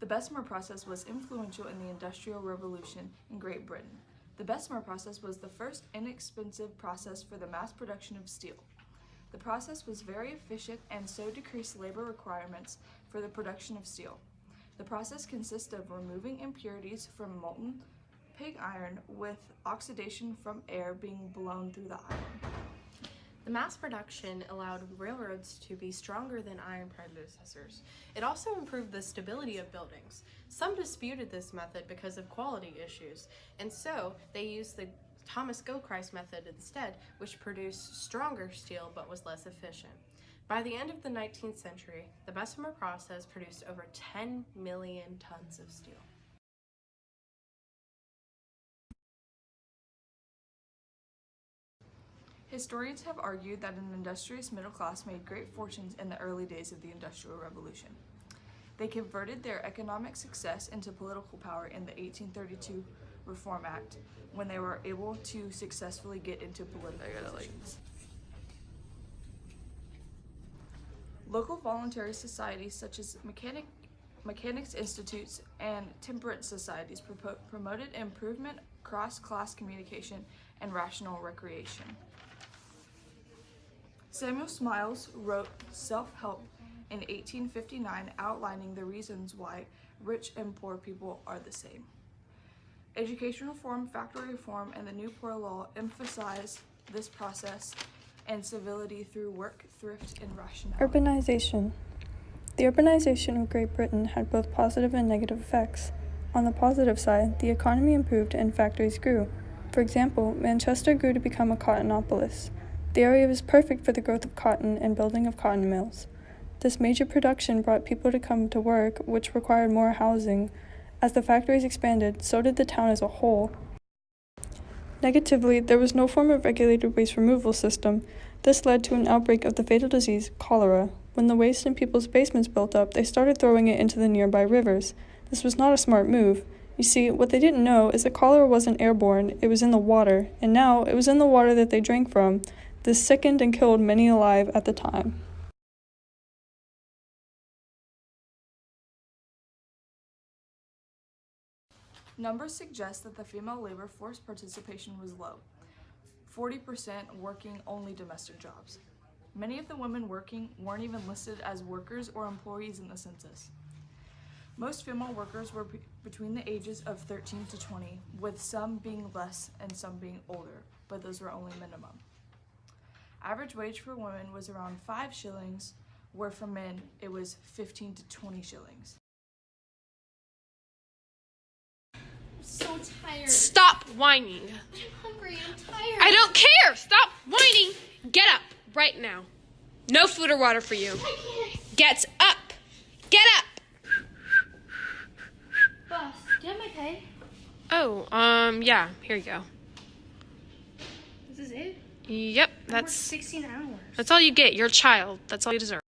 The Bessemer process was influential in the Industrial Revolution in Great Britain. The Bessemer process was the first inexpensive process for the mass production of steel. The process was very efficient and so decreased labor requirements for the production of steel. The process consists of removing impurities from molten pig iron with oxidation from air being blown through the iron. The mass production allowed railroads to be stronger than iron predecessors. It also improved the stability of buildings. Some disputed this method because of quality issues, and so they used the Thomas Gilchrist method instead, which produced stronger steel but was less efficient. By the end of the 19th century, the Bessemer process produced over 10 million tons of steel. Historians have argued that an industrious middle class made great fortunes in the early days of the Industrial Revolution. They converted their economic success into political power in the 1832 Reform Act, when they were able to successfully get into political positions. Local voluntary societies such as mechanics institutes and temperance societies promoted improvement, cross-class communication, and rational recreation. Samuel Smiles wrote Self-Help in 1859, outlining the reasons why rich and poor people are the same. Education reform, factory reform, and the New Poor Law emphasized this process and civility through work, thrift, and rationality. Urbanization. The urbanization of Great Britain had both positive and negative effects. On the positive side, the economy improved and factories grew. For example, Manchester grew to become a cottonopolis. The area was perfect for the growth of cotton and building of cotton mills. This major production brought people to come to work, which required more housing. As the factories expanded, so did the town as a whole. Negatively, there was no form of regulated waste removal system. This led to an outbreak of the fatal disease, cholera. When the waste in people's basements built up, they started throwing it into the nearby rivers. This was not a smart move. You see, what they didn't know is that cholera wasn't airborne, it was in the water, and now it was in the water that they drank from. This sickened and killed many alive at the time. Numbers suggest that the female labor force participation was low, 40% working only domestic jobs. Many of the women working weren't even listed as workers or employees in the census. Most female workers were between the ages of 13 to 20, with some being less and some being older, but those were only minimum. Average wage for women was around 5 shillings, where for men it was 15 to 20 shillings. I'm so tired. Stop whining. I'm hungry. I'm tired. I don't care. Stop whining. Get up right now. No food or water for you. I can't. Get up. Get up. Boss, do you have my pay? Oh, yeah. Here you go. This is it? Yep, I worked 16 hours. that's all you get. You're a child. That's all you deserve.